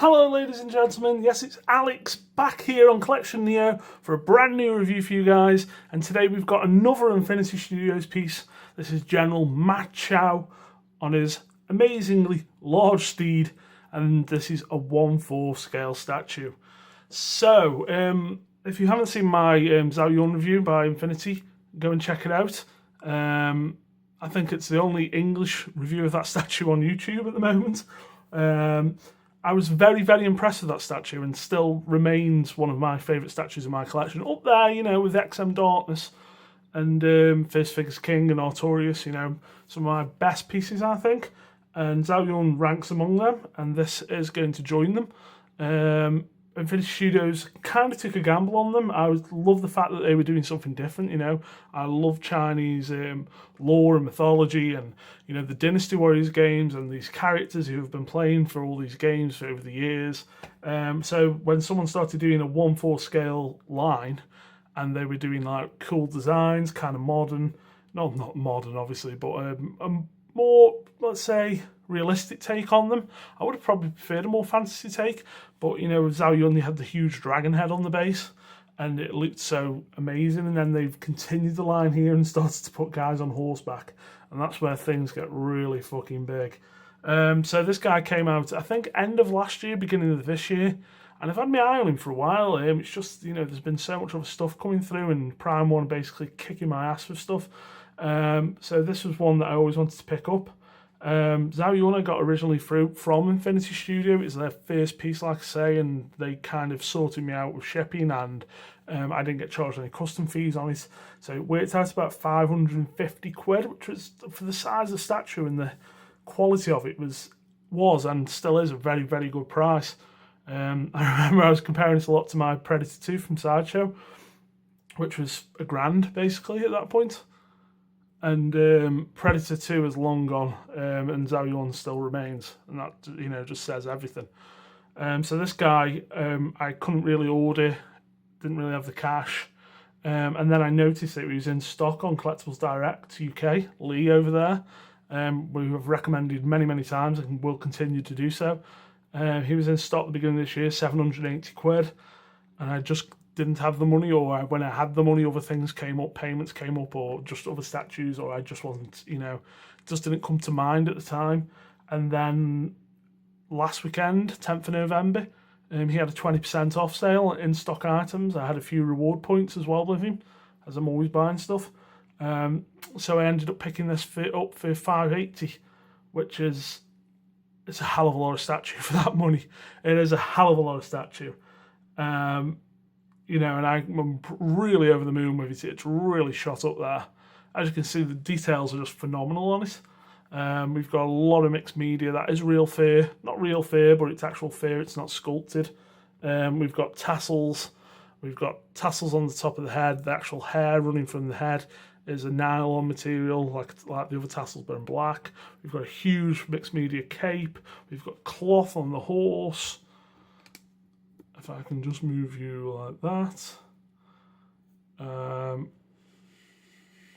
Hello ladies and gentlemen, yes it's Alex back here on Collection Neo for a brand new review for you guys, and today we've got another Infinity Studios piece. This is General Chao on his amazingly large steed, and this is a 1/4 scale statue. So, if you haven't seen my Zhao Yun review by Infinity, go and check it out. I think it's the only English review of that statue on YouTube at the moment. I was very, very impressed with that statue and still remains one of my favourite statues in my collection. Up there, you know, with XM Darkness and First Figures King and Artorias, you know, some of my best pieces, I think. And Zhao Yun ranks among them, and this is going to join them. Infinity Studios kind of took a gamble on them. I love the fact that they were doing something different, you know. I love Chinese lore and mythology and, you know, the Dynasty Warriors games and these characters who have been playing for all these games for over the years. So when someone started doing a 1/4 scale line and they were doing like cool designs, kind of modern, not modern obviously, but a more, let's say, realistic take on them. I would have probably preferred a more fantasy take, but you know, with Zhao Yun, they had the huge dragon head on the base, and it looked so amazing. And then they've continued the line here and started to put guys on horseback, and that's where things get really fucking big. So this guy came out, I think, end of last year, beginning of this year, and I've had my eye on him for a while. It's just, you know, there's been so much other stuff coming through, and Prime One basically kicking my ass with stuff. So this was one that I always wanted to pick up. Zhao Yun I got originally from Infinity Studio. It's their first piece, like I say, and they kind of sorted me out with shipping, and I didn't get charged any custom fees on it. So it worked out about 550 quid, which was, for the size of the statue and the quality of it, was and still is a very, very good price. I remember I was comparing this a lot to my Predator 2 from Sideshow, which was £1,000 basically at that point. And Predator 2 is long gone, and Zhao Yun still remains, and that, you know, just says everything. So this guy, I couldn't really order, didn't really have the cash, and then I noticed that he was in stock on Collectibles Direct UK, Lee over there, we have recommended many times and will continue to do so. He was in stock at the beginning of this year, 780 quid, and I just didn't have the money, or when I had the money, other things came up, payments came up, or just other statues, or I just wasn't, you know, just didn't come to mind at the time. And then last weekend, 10th of November, he had a 20% off sale in stock items. I had a few reward points as well with him, as I'm always buying stuff. So I ended up picking this up for 580, which is, it's a hell of a lot of statue for that money. It is a hell of a lot of statue. You know, and I'm really over the moon with it. It's really shot up there. As you can see, the details are just phenomenal on it. We've got a lot of mixed media. That is real fur. Not real fur, but it's actual fur. It's not sculpted. We've got tassels. We've got tassels on the top of the head. The actual hair running from the head is a nylon material, like the other tassels, but in black. We've got a huge mixed media cape. We've got cloth on the horse. If I can just move you like that.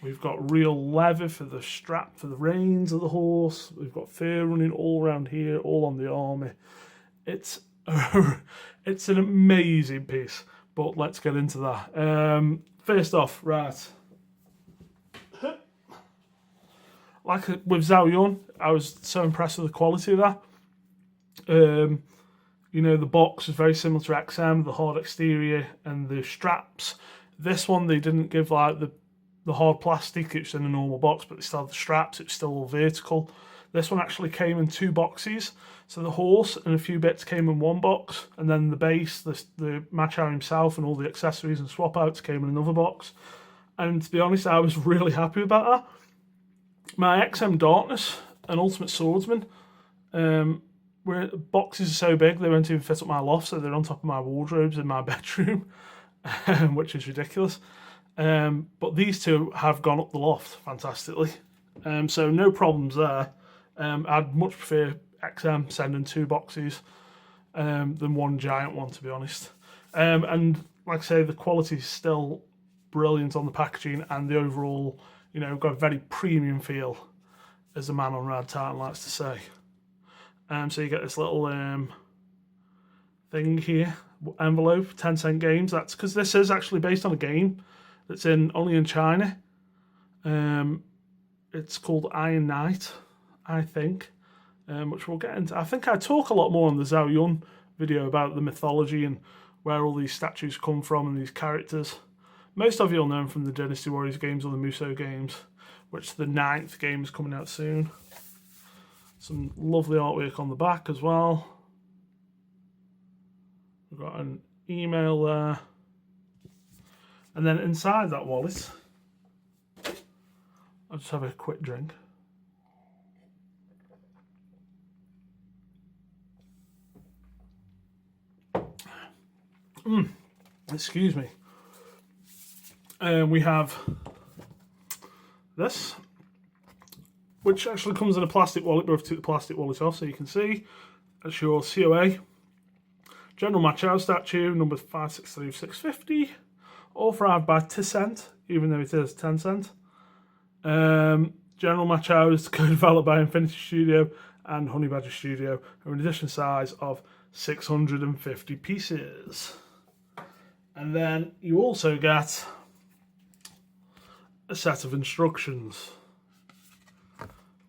We've got real leather for the strap, for the reins of the horse. We've got fur running all around here, all on the armour. It's it's an amazing piece, but let's get into that. First off, right. Like with Zhao Yun, I was so impressed with the quality of that. You know, the box is very similar to XM, the hard exterior and the straps. This one, they didn't give like the hard plastic, it's in a normal box, but they still have the straps, it's still all vertical. This one actually came in 2 boxes. So the horse and a few bits came in 1 box, and then the base, the Chao himself and all the accessories and swap outs came in another box. And to be honest, I was really happy about that. My XM Darkness and Ultimate Swordsman, where boxes are so big they won't even fit up my loft, so they're on top of my wardrobes in my bedroom, which is ridiculous. But these two have gone up the loft fantastically, so no problems there. I'd much prefer XM sending 2 boxes than 1 giant one, to be honest. And like I say, the quality is still brilliant on the packaging, and the overall, you know, got a very premium feel, as the man on Rad Titan likes to say. So you get this little thing here, envelope, 10-cent games. That's because this is actually based on a game that's only in China. It's called Iron Knight, I think, which we'll get into. I think I talk a lot more on the Zhao Yun video about the mythology and where all these statues come from and these characters. Most of you will know them from the Dynasty Warriors games or the Musou games, which the 9th game is coming out soon. Some lovely artwork on the back as well. We've got an email there. And then inside that wallet, I'll just have a quick drink. Excuse me. We have this, which actually comes in a plastic wallet, but I've took the plastic wallet off so you can see. That's your COA. General Ma Chao statue, number 563650. Authorised by Tencent, even though it is 10 cent. General Ma Chao is co-developed by Infinity Studio and Honey Badger Studio, with an edition size of 650 pieces. And then you also get a set of instructions,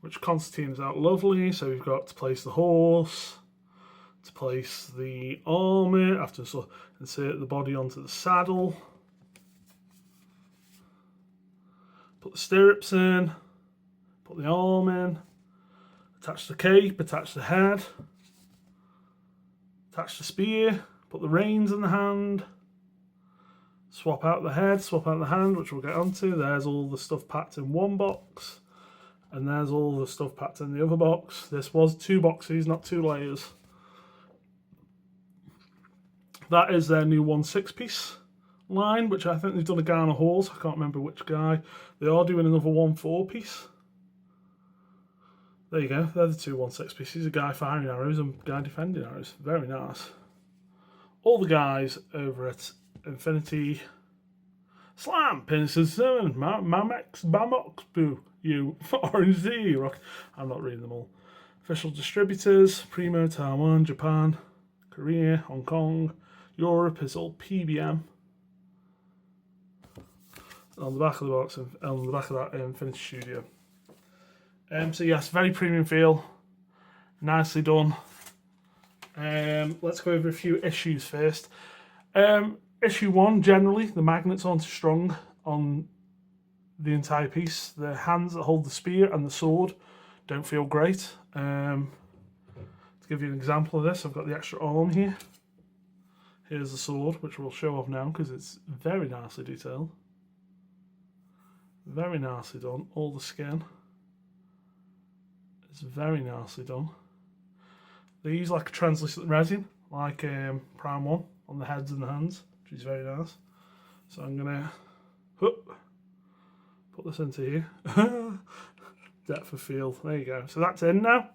which Constantine's out lovely. So we've got to place the horse, to place the armour, after insert the body onto the saddle, put the stirrups in, put the arm in, attach the cape, attach the head, attach the spear, put the reins in the hand, swap out the head, swap out the hand, which we'll get onto. There's all the stuff packed in one box, and there's all the stuff packed in the other box. This was 2 boxes, not 2 layers. That is their new 1/6 piece line, which I think they've done a guy on a horse. I can't remember which guy. They are doing another 1/4 piece. There you go. They're the 2 1/6 pieces. A guy firing arrows and a guy defending arrows. Very nice. All the guys over at Infinity Slam, Pinnacle 7, Mamex, Bamox, Boo, you, Orange Z, Rock. I'm not reading them all. Official distributors: Primo, Taiwan, Japan, Korea, Hong Kong. Europe is all PBM. On the back of the box, on the back of that Infinity Studio. So yes, very premium feel, nicely done. Let's go over a few issues first. Issue 1, generally, the magnets aren't strong on the entire piece. The hands that hold the spear and the sword don't feel great. To give you an example of this, I've got the extra arm here. Here's the sword, which we'll show off now because it's very nicely detailed. Very nicely done. All the skin. It's very nicely done. They use like a translucent resin, like Prime 1, on the heads and the hands, which is very nice. So I'm going to put this into here. Depth of field. There you go. So that's in now.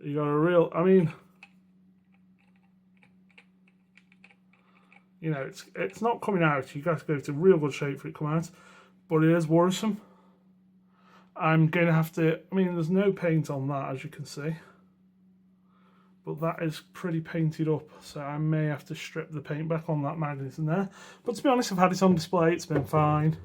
You got a real, I mean, you know, it's not coming out. You got to go to real good shape for it to come out, but it is worrisome. I'm going to have to, I mean, there's no paint on that, as you can see, but that is pretty painted up, so I may have to strip the paint back on that magnet in there. But to be honest, I've had it on display, it's been fine.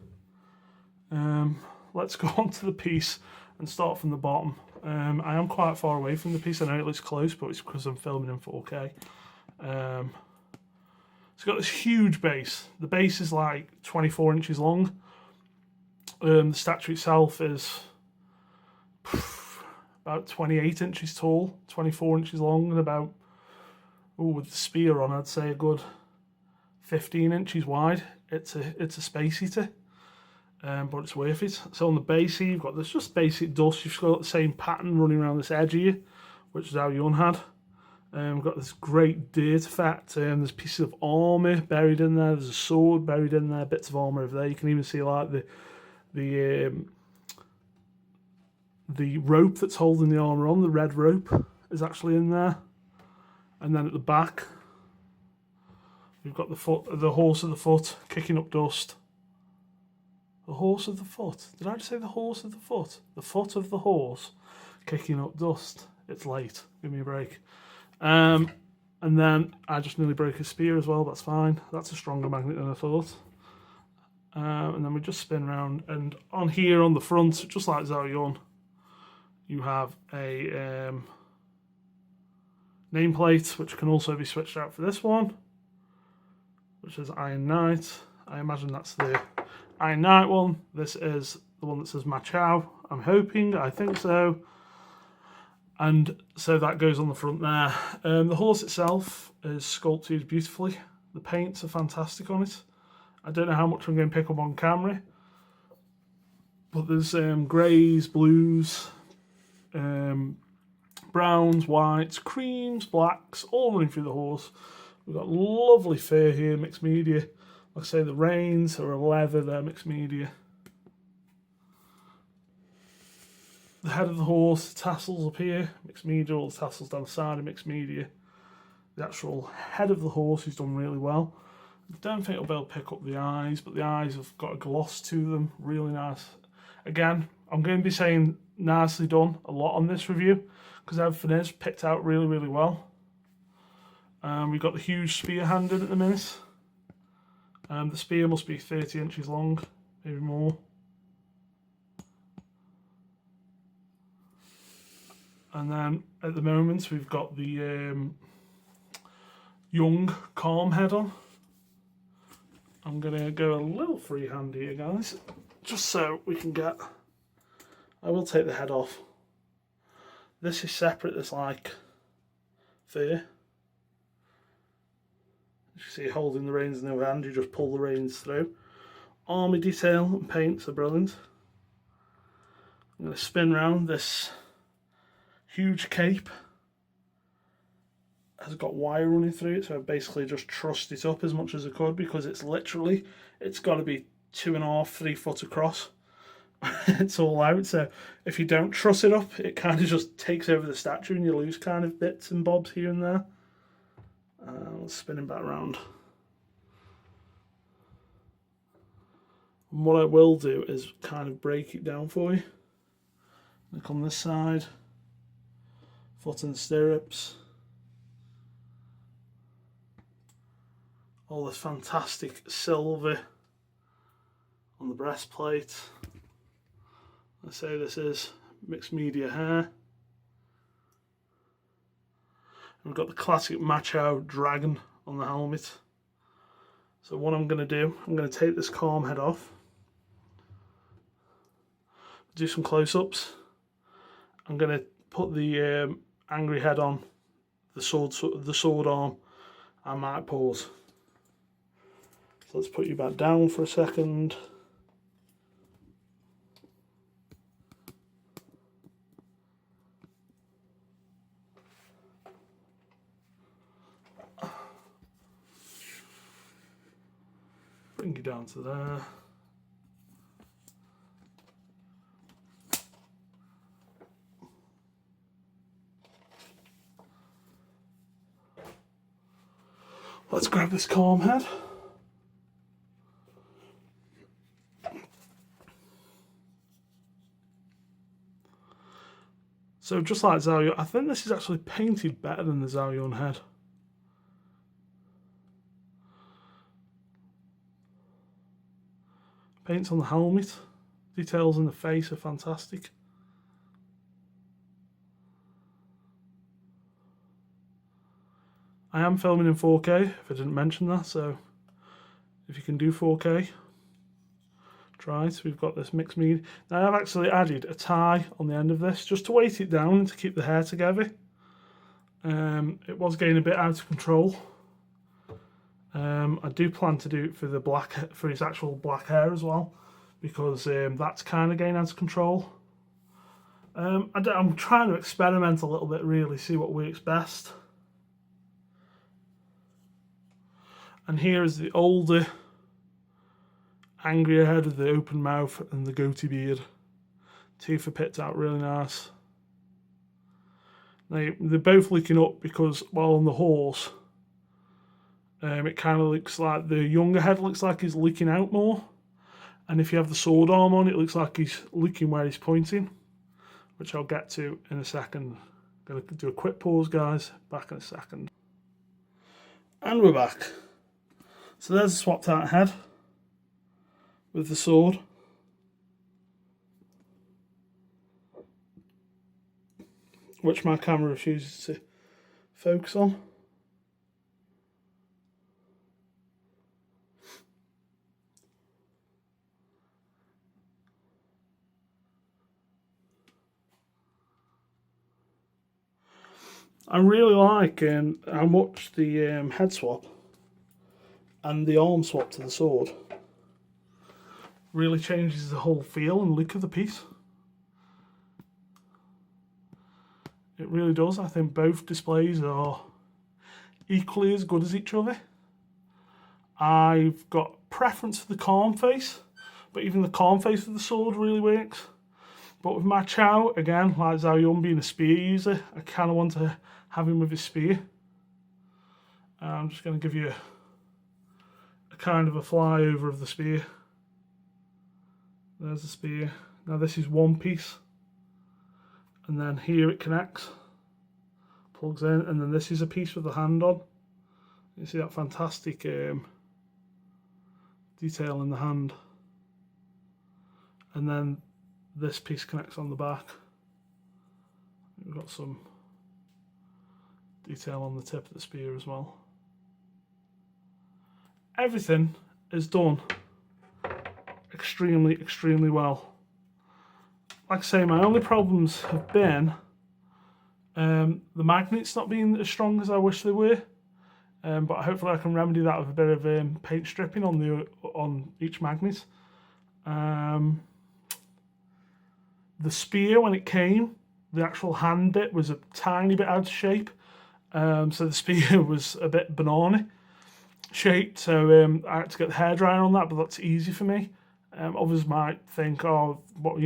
Let's go on to the piece and start from the bottom. I am quite far away from the piece. I know it looks close, but it's because I'm filming in 4K. It's got this huge base. The base is like 24 inches long. The statue itself is about 28 inches tall, 24 inches long, and about, with the spear on, I'd say a good 15 inches wide. It's a space eater, but it's worth it. So on the base here, you've got this just basic dust. You've got the same pattern running around this edge here, which Zhao Yun had. We've got this great dirt effect. There's pieces of armour buried in there. There's a sword buried in there, bits of armour over there. You can even see like the rope that's holding the armour on, the red rope, is actually in there. And then at the back, we've got the horse of the foot kicking up dust. The horse of the foot. Did I just say the horse of the foot? The foot of the horse kicking up dust. It's late. Give me a break. And then I just nearly broke his spear as well. That's fine. That's a stronger magnet than I thought. And then we just spin around, and on here on the front, just like Zhao Yun, you have a nameplate which can also be switched out for this one, which is Iron Knight. I imagine that's the Iron Knight one. This is the one that says Ma Chao. I'm hoping, I think so. And so that goes on the front there. The horse itself is sculpted beautifully. The paints are fantastic on it. I don't know how much I'm going to pick up on camera, but there's greys, blues, browns, whites, creams, blacks, all running through the horse. We've got lovely fur here, mixed media. Like I say, the reins are a leather, they're mixed media. The head of the horse, the tassels up here, mixed media, all the tassels down the side are mixed media. The actual head of the horse is done really well. I don't think I'll be able to pick up the eyes, but the eyes have got a gloss to them, really nice. Again, I'm going to be saying nicely done a lot on this review, because everything is picked out really, really well. We've got the huge spear hand in at the minute. The spear must be 30 inches long, maybe more. And then at the moment we've got the young calm head on. I'm going to go a little freehand here, guys, just so we can get... I will take the head off. This is separate, it's like fur. As you see, holding the reins in the other hand, you just pull the reins through. Army detail and paints are brilliant. I'm going to spin round. This huge cape has got wire running through it, so I basically just trussed it up as much as I could, because it's literally, it's got to be 2.5 to 3 foot across. It's all out, so if you don't truss it up, it kind of just takes over the statue and you lose kind of bits and bobs here and there. Let's spin him back around. And what I will do is kind of break it down for you. Look on this side, foot and stirrups. All this fantastic silver on the breastplate. I say this is mixed media hair. And we've got the classic Ma Chao dragon on the helmet. So what I'm going to do, I'm going to take this calm head off, do some close-ups. I'm going to put the angry head on, the sword arm, and might pause. So let's put you back down for a second. Bring you down to there. Let's grab this calm head. So just like Zhao Yun, I think this is actually painted better than the Zhao Yun head. Paints on the helmet, details in the face are fantastic. I am filming in 4K, if I didn't mention that, so if you can do 4K, try it. We've got this mixed media. Now I've actually added a tie on the end of this, just to weight it down and to keep the hair together. It was getting a bit out of control. I do plan to do it for the for his actual black hair as well, because that's kind of getting out of control. I'm trying to experiment a little bit, really, see what works best. And here is the older, angrier head with the open mouth and the goatee beard. Teeth are picked out really nice. Now, they're both looking up because while on the horse, it kind of looks like the younger head looks like he's looking out more. And if you have the sword arm on, it looks like he's looking where he's pointing, which I'll get to in a second. Going to do a quick pause, guys. Back in a second. And we're back. So there's a swapped out head with the sword. Which my camera refuses to focus on. I really like how much the head swap and the arm swap to the sword really changes the whole feel and look of the piece. It really does. I think both displays are equally as good as each other. I've got preference for the calm face, but even the calm face of the sword really works. But with my Chao, again, like Zhao Yun being a spear user, I kind of want to have him with his spear. I'm just going to give you a kind of a flyover of the spear. There's the spear. Now this is one piece. And then here it connects, plugs in, and then this is a piece with the hand on. You see that fantastic detail in the hand. And then this piece connects on the back. We've got some detail on the tip of the spear as well. Everything is done extremely well. Like I say, my only problems have been the magnets not being as strong as I wish they were. But hopefully I can remedy that with a bit of paint stripping on each magnet. The spear, when it came, the actual hand bit was a tiny bit out of shape. So the spear was a bit banana shaped. So I had to get the hairdryer on that, but that's easy for me. Others might think, oh, what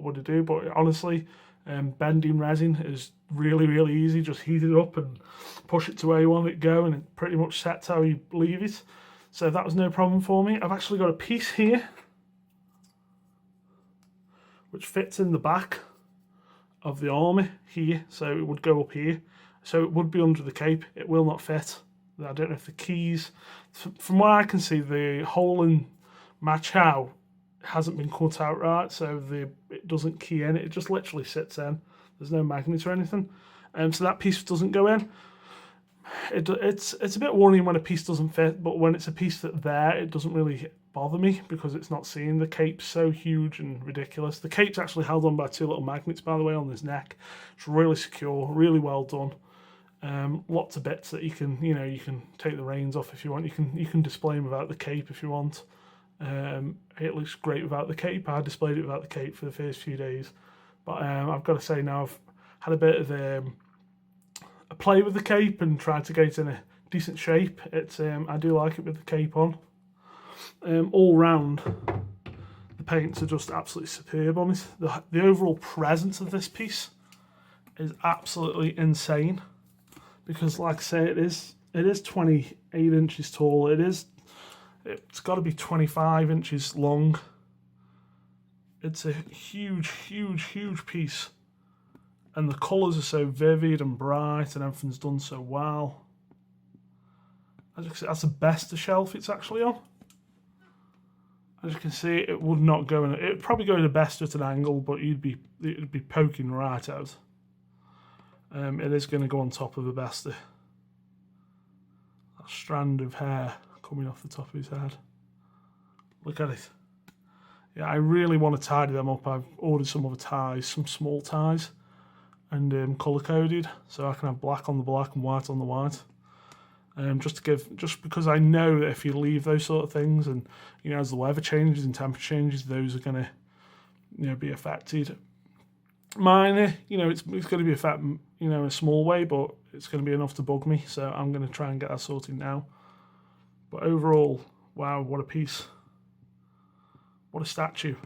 would it do? But honestly, bending resin is really easy. Just heat it up and push it to where you want it to go, and it pretty much sets how you leave it. So that was no problem for me. I've actually got a piece here which fits in the back of the armour here, so it would go up here. So it would be under the cape. It will not fit. I don't know if the keys, from what I can see, the hole in my Chao hasn't been cut out right, so it doesn't key in. It just literally sits in. There's no magnet or anything, so that piece doesn't go in. It's a bit worrying when a piece doesn't fit, but when it's a piece that's there, it doesn't really bother me because it's not seeing. The cape's so huge and ridiculous. The cape's actually held on by two little magnets, by the way, on his neck. It's really secure, really well done. Lots of bits that you can take the reins off if you want. You can display them without the cape if you want. It looks great without the cape. I displayed it without the cape for the first few days, but I've got to say now I've had a bit of a play with the cape and tried to get it in a decent shape. I do like it with the cape on. All round, the paints are just absolutely superb on it. The overall presence of this piece is absolutely insane because, like I say, it is 28 inches tall. It's got to be 25 inches long. It's a huge piece. And the colours are so vivid and bright and everything's done so well. As you can see, that's the best shelf it's actually on. As you can see, it would not go in. It would probably go in the best at an angle, but it'd be poking right out. It is going to go on top of the best. That strand of hair coming off the top of his head. Look at it. Yeah, I really want to tidy them up. I've ordered some other ties, some small ties, and colour coded, so I can have black on the black and white on the white. Just because I know that if you leave those sort of things, and as the weather changes and temperature changes, those are going to be affected. Mine, it's going to be affected, in a small way, but it's going to be enough to bug me. So I'm going to try and get that sorted now. But overall, wow, what a piece! What a statue!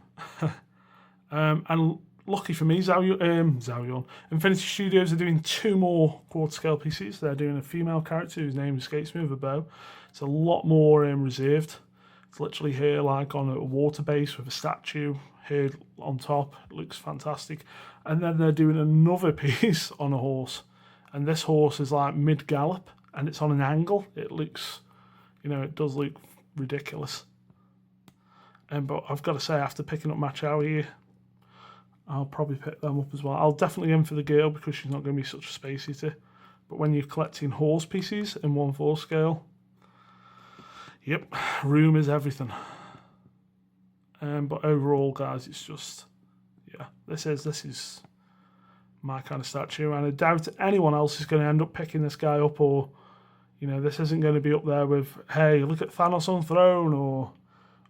And lucky for me, Zhao Yun, Infinity Studios are doing 2 more quarter scale pieces. They're doing a female character whose name escapes me with a bow. It's a lot more reserved. It's literally here like on a water base with a statue here on top. It looks fantastic. And then they're doing another piece on a horse. And this horse is like mid-gallop, and it's on an angle. It looks, it does look ridiculous. But I've got to say, after picking up my Chao here, I'll probably pick them up as well. I'll definitely aim for the girl because she's not going to be such a space eater. But when you're collecting horse pieces in 1/4 scale, yep, room is everything. But overall, guys, it's just, yeah, this is my kind of statue, and I doubt anyone else is going to end up picking this guy up, or, this isn't going to be up there with, hey, look at Thanos on throne, or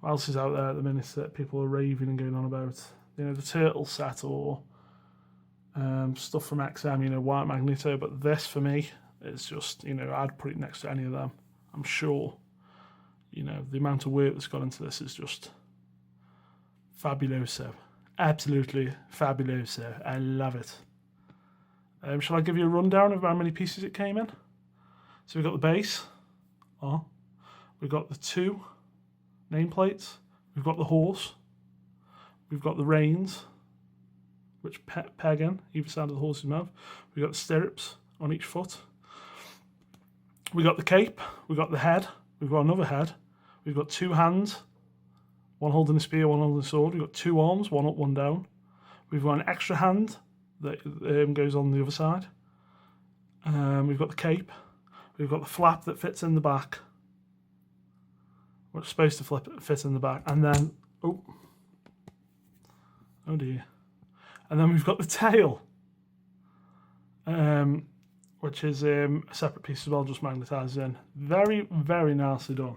what else is out there at the minute that people are raving and going on about. The Turtle set, or stuff from XM, White Magneto, but this for me is just, I'd put it next to any of them. I'm sure, the amount of work that's gone into this is just fabuloso. Absolutely fabuloso. I love it. Shall I give you a rundown of how many pieces it came in? So we've got the base. We've got the 2 nameplates. We've got the horse. We've got the reins, which peg in either side of the horse's mouth. We've got the stirrups on each foot. We've got the cape. We've got the head. We've got another head. We've got 2 hands, one holding a spear, one holding a sword. We've got 2 arms, one up, one down. We've got an extra hand that goes on the other side. We've got the cape. We've got the flap that fits in the back. It's supposed to fit in the back. And then, oh dear. And then we've got the tail, which is a separate piece as well, just magnetised in. Very, very nicely done.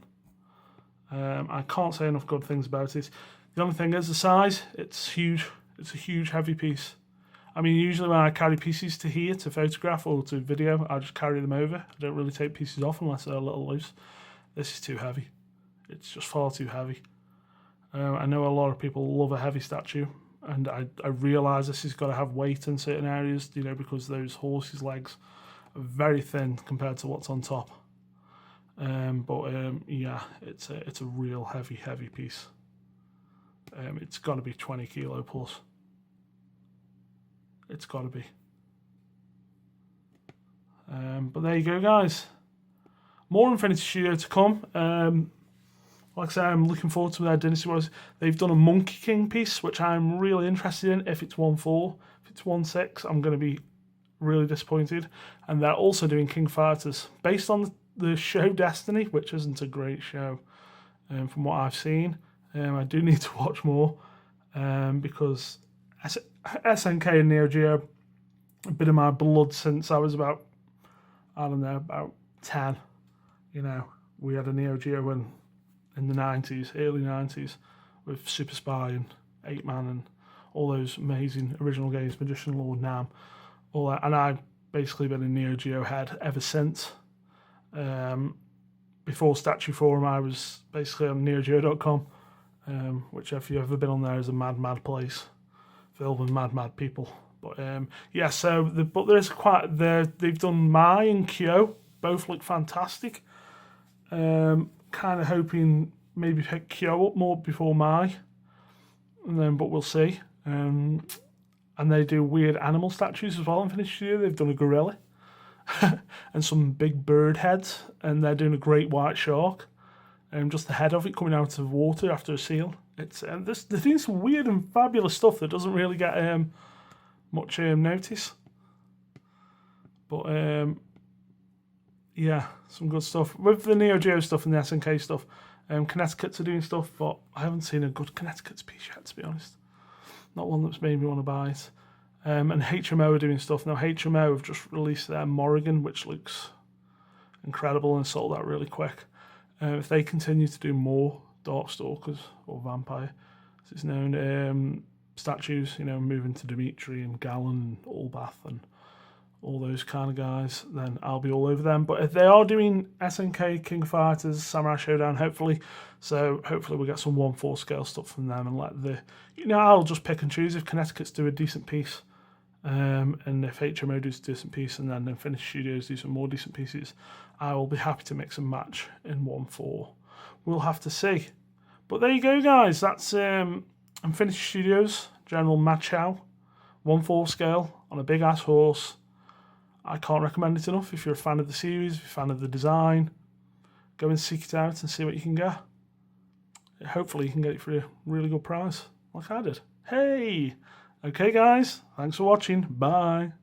I can't say enough good things about it. The only thing is the size. It's huge. It's a huge, heavy piece. I mean, usually when I carry pieces to here to photograph or to video, I just carry them over. I don't really take pieces off unless they're a little loose. This is too heavy. It's just far too heavy. I know a lot of people love a heavy statue, and I realise this has got to have weight in certain areas, because those horses' legs are very thin compared to what's on top. Yeah, it's a real heavy piece. It's got to be 20 kilo plus. It's got to be. But there you go, guys. More Infinity Studio to come. Like I say, I'm looking forward to their Dynasty Wars. They've done a Monkey King piece, which I'm really interested in. If it's 1/4, if it's 1/6, I'm going to be really disappointed. And they're also doing King Fighters based on the show Destiny, which isn't a great show from what I've seen. I do need to watch more because SNK and Neo Geo, a bit of my blood since I was about 10. We had a Neo Geo in the 90s, early 90s, with Super Spy and 8-Man and all those amazing original games, Magician Lord, Nam, all that. And I've basically been a Neo Geo head ever since. Before Statue Forum, I was basically on NeoGeo.com, which if you've ever been on there is a mad place, filled with mad people. But yeah, so but there's quite they've done Mai and Kyo, both look fantastic. Kind of hoping maybe pick Kyo up more before Mai, but we'll see. And they do weird animal statues as well in Infinity Studio. They've done a gorilla and some big bird heads, and they're doing a great white shark. Just the head of it coming out of water after a seal. It's they're doing some weird and fabulous stuff that doesn't really get much notice. But yeah, some good stuff. With the Neo Geo stuff and the SNK stuff, Connecticut's are doing stuff, but I haven't seen a good Connecticut's piece yet, to be honest. Not one that's made me want to buy it. And HMO are doing stuff. Now, HMO have just released their Morrigan, which looks incredible and sold out really quick. If they continue to do more Darkstalkers, or Vampire, as it's known, statues, moving to Dimitri and Gallon and Allbath and all those kind of guys, then I'll be all over them. But if they are doing SNK, King of Fighters, Samurai Showdown, hopefully we'll get some 1/4 scale stuff from them, and let I'll just pick and choose if Connecticut's do a decent piece, and if HMO does a decent piece, and then Infinity Studios do some more decent pieces, I will be happy to mix and match in 1/4. We'll have to see. But there you go, guys. That's Infinity Studios General Chao 1/4 scale on a big ass horse. I can't recommend it enough. If you're a fan of the series, if you're a fan of the design, go and seek it out and see what you can get. Hopefully you can get it for a really good price, like I did. Hey! Okay guys, thanks for watching. Bye.